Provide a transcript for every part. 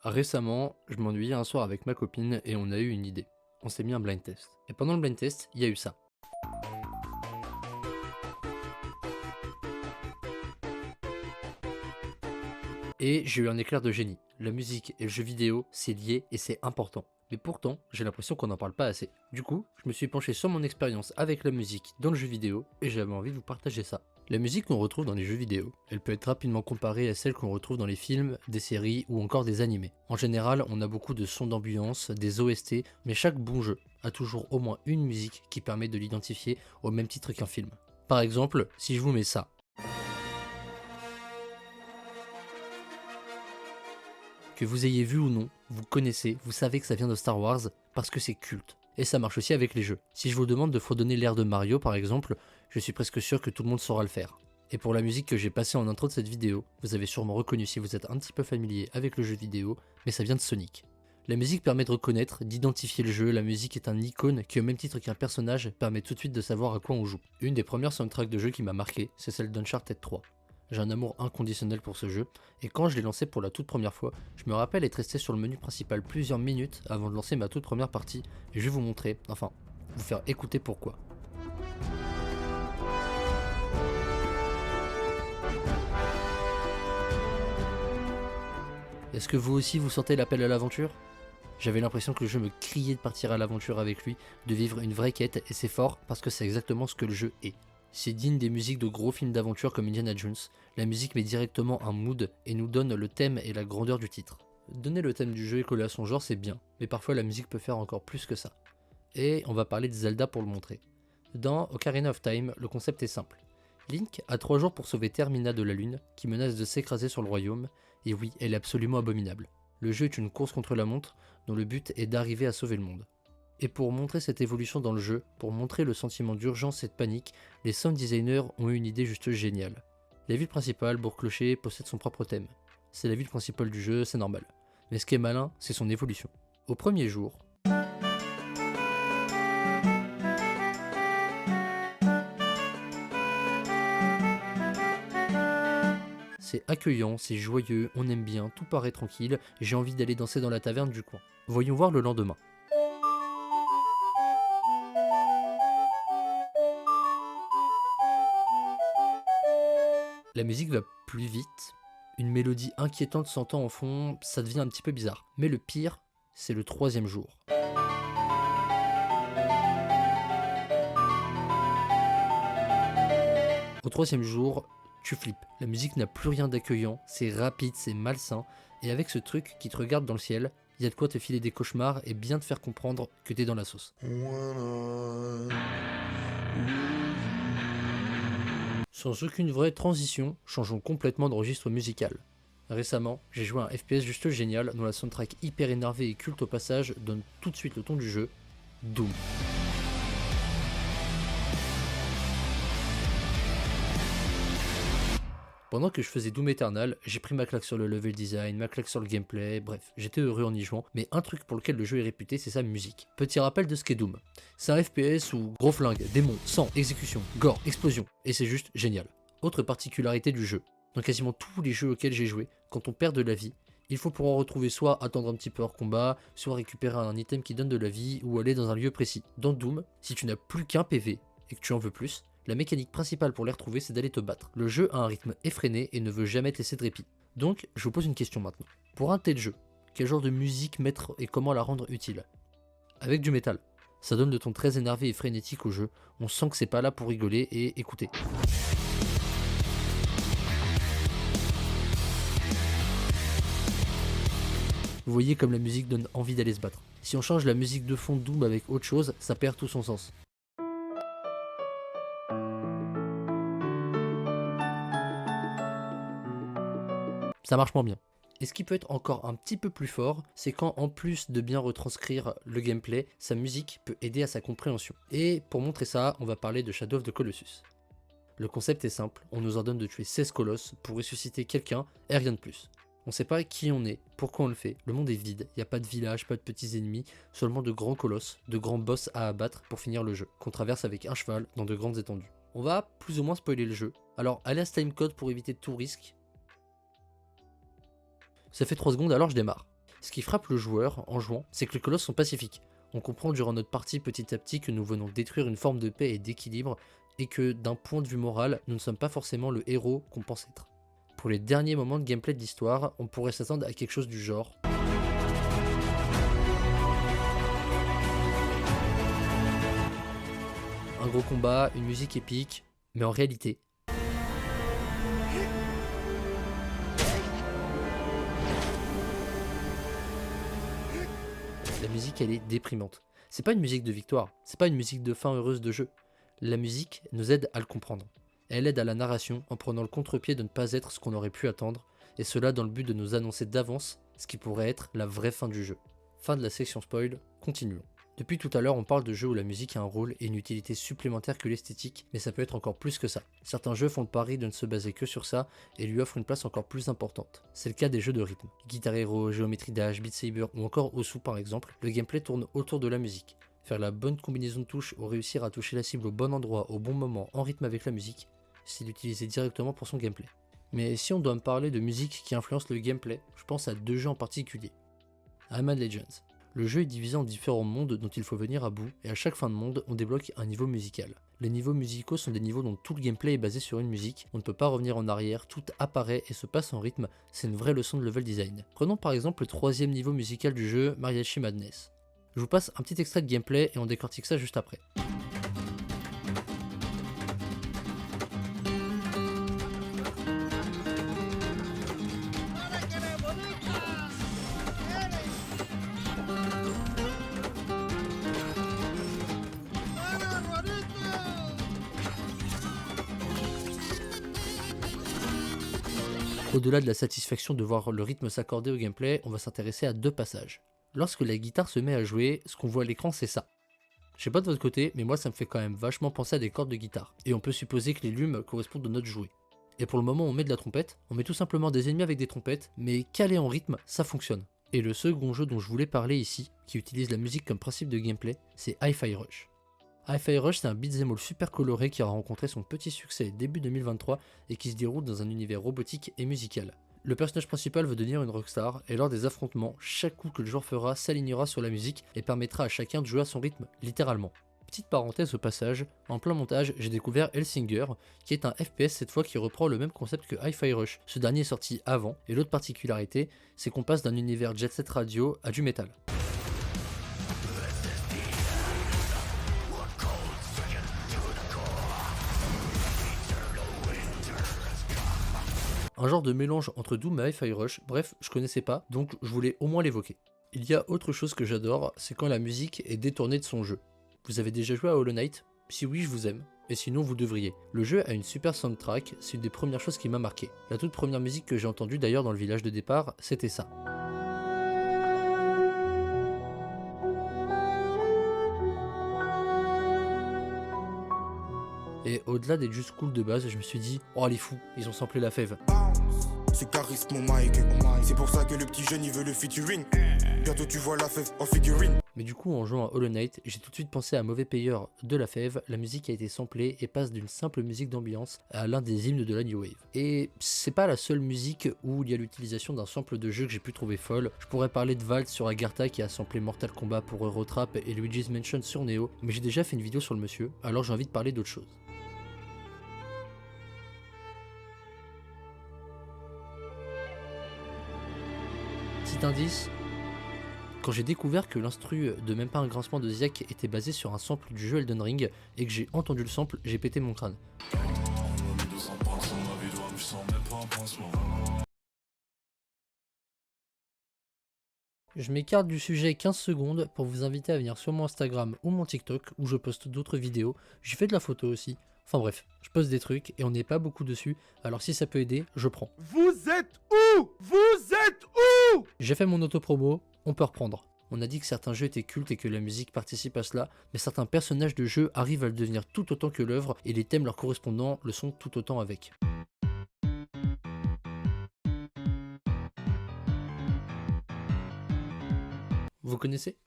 Récemment, je m'ennuyais un soir avec ma copine et on a eu une idée. On s'est mis un blind test. Et pendant le blind test, il y a eu ça. Et j'ai eu un éclair de génie. La musique et le jeu vidéo, c'est lié et c'est important. Mais pourtant, j'ai l'impression qu'on n'en parle pas assez. Du coup, je me suis penché sur mon expérience avec la musique dans le jeu vidéo et j'avais envie de vous partager ça. La musique qu'on retrouve dans les jeux vidéo, elle peut être rapidement comparée à celle qu'on retrouve dans les films, des séries ou encore des animés. En général, on a beaucoup de sons d'ambiance, des OST, mais chaque bon jeu a toujours au moins une musique qui permet de l'identifier au même titre qu'un film. Par exemple, si je vous mets ça, que vous ayez vu ou non, vous connaissez, vous savez que ça vient de Star Wars parce que c'est culte. Et ça marche aussi avec les jeux. Si je vous demande de fredonner l'air de Mario par exemple, je suis presque sûr que tout le monde saura le faire. Et pour la musique que j'ai passée en intro de cette vidéo, vous avez sûrement reconnu si vous êtes un petit peu familier avec le jeu vidéo, mais ça vient de Sonic. La musique permet de reconnaître, d'identifier le jeu, la musique est un icône qui au même titre qu'un personnage permet tout de suite de savoir à quoi on joue. Une des premières soundtracks de jeu qui m'a marqué, c'est celle d'Uncharted 3. J'ai un amour inconditionnel pour ce jeu, et quand je l'ai lancé pour la toute première fois, je me rappelle être resté sur le menu principal plusieurs minutes avant de lancer ma toute première partie, et je vais vous montrer, enfin, vous faire écouter pourquoi. Est-ce que vous aussi vous sentez l'appel à l'aventure? J'avais l'impression que le jeu me criait de partir à l'aventure avec lui, de vivre une vraie quête, et c'est fort parce que c'est exactement ce que le jeu est. C'est digne des musiques de gros films d'aventure comme Indiana Jones, la musique met directement un mood et nous donne le thème et la grandeur du titre. Donner le thème du jeu et coller à son genre c'est bien, mais parfois la musique peut faire encore plus que ça. Et on va parler de Zelda pour le montrer. Dans Ocarina of Time, le concept est simple. Link a 3 jours pour sauver Termina de la Lune, qui menace de s'écraser sur le royaume, et oui, elle est absolument abominable. Le jeu est une course contre la montre, dont le but est d'arriver à sauver le monde. Et pour montrer cette évolution dans le jeu, pour montrer le sentiment d'urgence et de panique, les sound designers ont eu une idée juste géniale. La ville principale, Bourg-Clocher, possède son propre thème. C'est la ville principale du jeu, c'est normal. Mais ce qui est malin, c'est son évolution. Au premier jour, c'est accueillant, c'est joyeux, on aime bien, tout paraît tranquille, j'ai envie d'aller danser dans la taverne du coin. Voyons voir le lendemain. La musique va plus vite, une mélodie inquiétante s'entend en fond, ça devient un petit peu bizarre. Mais le pire, c'est le troisième jour. Au troisième jour, tu flippes. La musique n'a plus rien d'accueillant, c'est rapide, c'est malsain, et avec ce truc qui te regarde dans le ciel, il y a de quoi te filer des cauchemars et bien te faire comprendre que t'es dans la sauce. Sans aucune vraie transition, changeons complètement de registre musical. Récemment, j'ai joué à un FPS juste génial dont la soundtrack hyper énervée et culte au passage donne tout de suite le ton du jeu, Doom. Pendant que je faisais Doom Eternal, j'ai pris ma claque sur le level design, ma claque sur le gameplay, bref, j'étais heureux en y jouant, mais un truc pour lequel le jeu est réputé, c'est sa musique. Petit rappel de ce qu'est Doom. C'est un FPS où gros flingue, démons, sang, exécution, gore, explosion, et c'est juste génial. Autre particularité du jeu, dans quasiment tous les jeux auxquels j'ai joué, quand on perd de la vie, il faut pour en retrouver soit attendre un petit peu hors combat, soit récupérer un item qui donne de la vie, ou aller dans un lieu précis. Dans Doom, si tu n'as plus qu'un PV et que tu en veux plus, la mécanique principale pour les retrouver, c'est d'aller te battre. Le jeu a un rythme effréné et ne veut jamais te laisser de répit. Donc, je vous pose une question maintenant. Pour un tel jeu, quel genre de musique mettre et comment la rendre utile? Avec du métal. Ça donne le ton très énervé et frénétique au jeu. On sent que c'est pas là pour rigoler et écouter. Vous voyez comme la musique donne envie d'aller se battre. Si on change la musique de fond de Doom avec autre chose, ça perd tout son sens. Ça marche moins bien. Et ce qui peut être encore un petit peu plus fort, c'est quand en plus de bien retranscrire le gameplay, sa musique peut aider à sa compréhension. Et pour montrer ça, on va parler de Shadow of the Colossus. Le concept est simple, on nous ordonne de tuer 16 colosses pour ressusciter quelqu'un et rien de plus. On sait pas qui on est, pourquoi on le fait, le monde est vide, il n'y a pas de village, pas de petits ennemis, seulement de grands colosses, de grands boss à abattre pour finir le jeu, qu'on traverse avec un cheval dans de grandes étendues. On va plus ou moins spoiler le jeu, alors alias timecode pour éviter tout risque. Ça fait 3 secondes alors je démarre. Ce qui frappe le joueur en jouant, c'est que les colosses sont pacifiques. On comprend durant notre partie petit à petit que nous venons détruire une forme de paix et d'équilibre, et que d'un point de vue moral, nous ne sommes pas forcément le héros qu'on pense être. Pour les derniers moments de gameplay de l'histoire, on pourrait s'attendre à quelque chose du genre. Un gros combat, une musique épique, mais en réalité, la musique elle est déprimante. C'est pas une musique de victoire, c'est pas une musique de fin heureuse de jeu. La musique nous aide à le comprendre. Elle aide à la narration en prenant le contre-pied de ne pas être ce qu'on aurait pu attendre, et cela dans le but de nous annoncer d'avance ce qui pourrait être la vraie fin du jeu. Fin de la section spoil, continuons. Depuis tout à l'heure, on parle de jeux où la musique a un rôle et une utilité supplémentaire que l'esthétique, mais ça peut être encore plus que ça. Certains jeux font le pari de ne se baser que sur ça et lui offrent une place encore plus importante. C'est le cas des jeux de rythme. Guitar Hero, Geometry Dash, Beat Saber ou encore Osu par exemple, le gameplay tourne autour de la musique. Faire la bonne combinaison de touches ou réussir à toucher la cible au bon endroit, au bon moment, en rythme avec la musique, c'est l'utiliser directement pour son gameplay. Mais si on doit me parler de musique qui influence le gameplay, je pense à deux jeux en particulier. Rayman Legends. Le jeu est divisé en différents mondes dont il faut venir à bout, et à chaque fin de monde, on débloque un niveau musical. Les niveaux musicaux sont des niveaux dont tout le gameplay est basé sur une musique, on ne peut pas revenir en arrière, tout apparaît et se passe en rythme, c'est une vraie leçon de level design. Prenons par exemple le troisième niveau musical du jeu, Mariachi Madness. Je vous passe un petit extrait de gameplay et on décortique ça juste après. Au-delà de la satisfaction de voir le rythme s'accorder au gameplay, on va s'intéresser à deux passages. Lorsque la guitare se met à jouer, ce qu'on voit à l'écran c'est ça. Je sais pas de votre côté, mais moi ça me fait quand même vachement penser à des cordes de guitare, et on peut supposer que les lumes correspondent à notre jouet. Et pour le moment on met de la trompette, on met tout simplement des ennemis avec des trompettes, mais calé en rythme, ça fonctionne. Et le second jeu dont je voulais parler ici, qui utilise la musique comme principe de gameplay, c'est Hi-Fi Rush. Hi-Fi Rush, c'est un beat'em all super coloré qui a rencontré son petit succès début 2023 et qui se déroule dans un univers robotique et musical. Le personnage principal veut devenir une rockstar et lors des affrontements, chaque coup que le joueur fera s'alignera sur la musique et permettra à chacun de jouer à son rythme, littéralement. Petite parenthèse au passage, en plein montage, j'ai découvert Hellsinger, qui est un FPS cette fois qui reprend le même concept que Hi-Fi Rush. Ce dernier est sorti avant, et l'autre particularité, c'est qu'on passe d'un univers jet set radio à du métal. Un genre de mélange entre Doom et Hi-Fi Rush, bref, je connaissais pas, donc je voulais au moins l'évoquer. Il y a autre chose que j'adore, c'est quand la musique est détournée de son jeu. Vous avez déjà joué à Hollow Knight? Si oui, je vous aime, et sinon vous devriez. Le jeu a une super soundtrack, c'est une des premières choses qui m'a marqué. La toute première musique que j'ai entendue d'ailleurs dans le village de départ, c'était ça. Et au-delà des just cool de base, je me suis dit, oh les fous, ils ont samplé la fève. C'est charisme mon mic. C'est pour ça que le petit jeune il veut le featuring. Bientôt tu vois la fève en figurine. Mais du coup en jouant à Hollow Knight, j'ai tout de suite pensé à Mauvais Payeur de la fève, la musique a été samplée et passe d'une simple musique d'ambiance à l'un des hymnes de la New Wave. Et c'est pas la seule musique où il y a l'utilisation d'un sample de jeu que j'ai pu trouver folle. Je pourrais parler de Valt sur Agartha qui a samplé Mortal Kombat pour Eurotrap et Luigi's Mansion sur Neo, mais j'ai déjà fait une vidéo sur le monsieur, alors j'ai envie de parler d'autre chose. Petit indice, quand j'ai découvert que l'instru de Même pas un grincement de Ziak était basé sur un sample du jeu Elden Ring et que j'ai entendu le sample, j'ai pété mon crâne. Je m'écarte du sujet 15 secondes pour vous inviter à venir sur mon Instagram ou mon TikTok où je poste d'autres vidéos, j'y fais de la photo aussi. Enfin bref, je poste des trucs et on n'est pas beaucoup dessus, alors si ça peut aider, je prends. Vous êtes où? Vous êtes où? J'ai fait mon auto-promo, on peut reprendre. On a dit que certains jeux étaient cultes et que la musique participe à cela, mais certains personnages de jeu arrivent à le devenir tout autant que l'œuvre et les thèmes leur correspondant le sont tout autant avec. Vous connaissez ?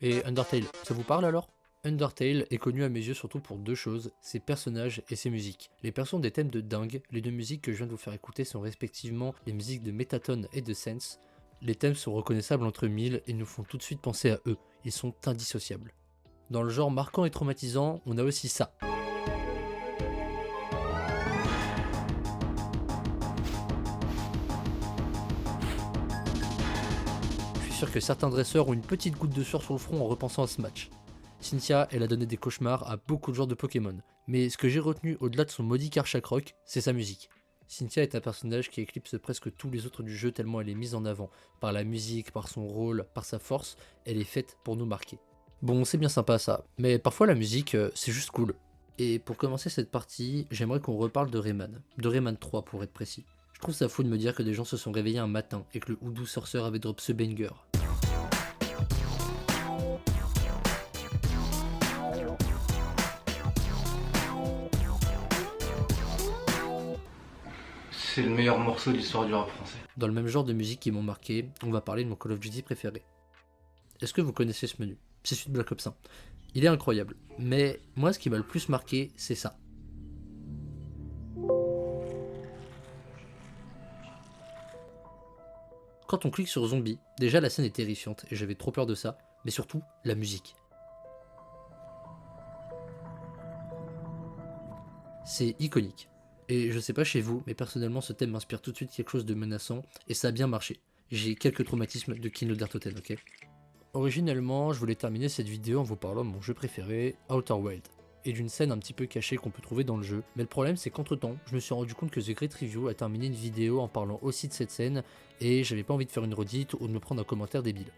Et Undertale, ça vous parle alors ? Undertale est connu à mes yeux surtout pour deux choses, ses personnages et ses musiques. Les persos ont des thèmes de dingue, les deux musiques que je viens de vous faire écouter sont respectivement les musiques de Mettaton et de Sense. Les thèmes sont reconnaissables entre mille et nous font tout de suite penser à eux, ils sont indissociables. Dans le genre marquant et traumatisant, on a aussi ça. Je suis sûr que certains dresseurs ont une petite goutte de sueur sur le front en repensant à ce match. Cynthia, elle a donné des cauchemars à beaucoup de joueurs de Pokémon, mais ce que j'ai retenu au-delà de son maudit Karchakroc, c'est sa musique. Cynthia est un personnage qui éclipse presque tous les autres du jeu tellement elle est mise en avant. Par la musique, par son rôle, par sa force, elle est faite pour nous marquer. Bon, c'est bien sympa ça, mais parfois la musique, c'est juste cool. Et pour commencer cette partie, j'aimerais qu'on reparle de Rayman 3 pour être précis. Je trouve ça fou de me dire que des gens se sont réveillés un matin et que le Hoodoo Sorcerer avait drop ce banger. C'est le meilleur morceau de l'histoire du rap français. Dans le même genre de musique qui m'ont marqué, on va parler de mon Call of Duty préféré. Est-ce que vous connaissez ce menu? C'est celui de Black Ops 1. Il est incroyable, mais moi ce qui m'a le plus marqué, c'est ça. Quand on clique sur Zombie, déjà la scène est terrifiante et j'avais trop peur de ça, mais surtout la musique. C'est iconique. Et je sais pas chez vous, mais personnellement ce thème m'inspire tout de suite quelque chose de menaçant, et ça a bien marché. J'ai quelques traumatismes de King of Toten, ok? Originellement, je voulais terminer cette vidéo en vous parlant de mon jeu préféré, Outer Wild, et d'une scène un petit peu cachée qu'on peut trouver dans le jeu, mais le problème c'est qu'entre temps, je me suis rendu compte que The Great Review a terminé une vidéo en parlant aussi de cette scène, et j'avais pas envie de faire une redite ou de me prendre un commentaire débile.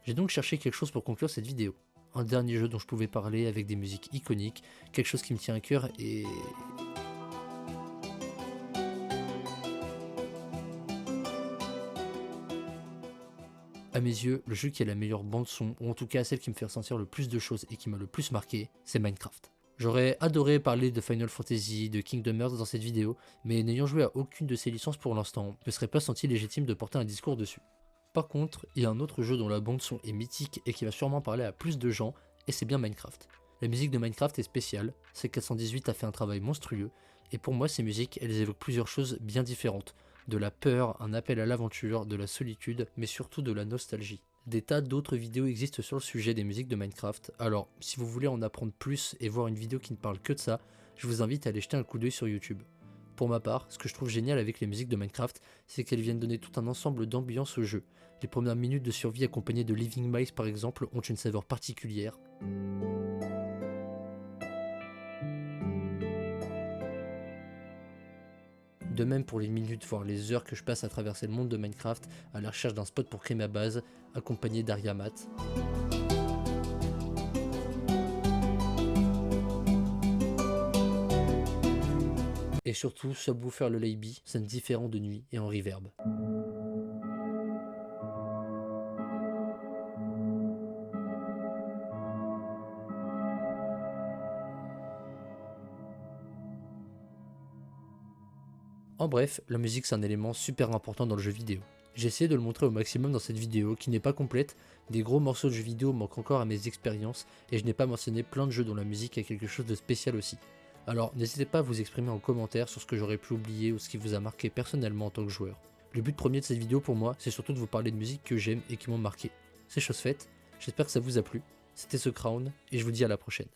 J'ai donc cherché quelque chose pour conclure cette vidéo. Un dernier jeu dont je pouvais parler avec des musiques iconiques, quelque chose qui me tient à cœur et... À mes yeux, le jeu qui a la meilleure bande son, ou en tout cas celle qui me fait ressentir le plus de choses et qui m'a le plus marqué, c'est Minecraft. J'aurais adoré parler de Final Fantasy, de Kingdom Hearts dans cette vidéo, mais n'ayant joué à aucune de ces licences pour l'instant, je ne serais pas senti légitime de porter un discours dessus. Par contre, il y a un autre jeu dont la bande son est mythique et qui va sûrement parler à plus de gens, et c'est bien Minecraft. La musique de Minecraft est spéciale, C418 a fait un travail monstrueux, et pour moi ces musiques, elles évoquent plusieurs choses bien différentes. De la peur, un appel à l'aventure, de la solitude, mais surtout de la nostalgie. Des tas d'autres vidéos existent sur le sujet des musiques de Minecraft, alors si vous voulez en apprendre plus et voir une vidéo qui ne parle que de ça, je vous invite à aller jeter un coup d'œil sur YouTube. Pour ma part, ce que je trouve génial avec les musiques de Minecraft, c'est qu'elles viennent donner tout un ensemble d'ambiance au jeu. Les premières minutes de survie accompagnées de Living Mice par exemple ont une saveur particulière. De même pour les minutes, voire les heures que je passe à traverser le monde de Minecraft à la recherche d'un spot pour créer ma base, accompagné d'Ariamat. Et surtout, Subwoofer le Leiby, sonne différent de nuit et en reverb. En bref, la musique c'est un élément super important dans le jeu vidéo. J'ai essayé de le montrer au maximum dans cette vidéo qui n'est pas complète, des gros morceaux de jeux vidéo manquent encore à mes expériences et je n'ai pas mentionné plein de jeux dont la musique a quelque chose de spécial aussi. Alors n'hésitez pas à vous exprimer en commentaire sur ce que j'aurais pu oublier ou ce qui vous a marqué personnellement en tant que joueur. Le but premier de cette vidéo pour moi, c'est surtout de vous parler de musique que j'aime et qui m'ont marqué. C'est chose faite, j'espère que ça vous a plu, c'était ce Crown et je vous dis à la prochaine.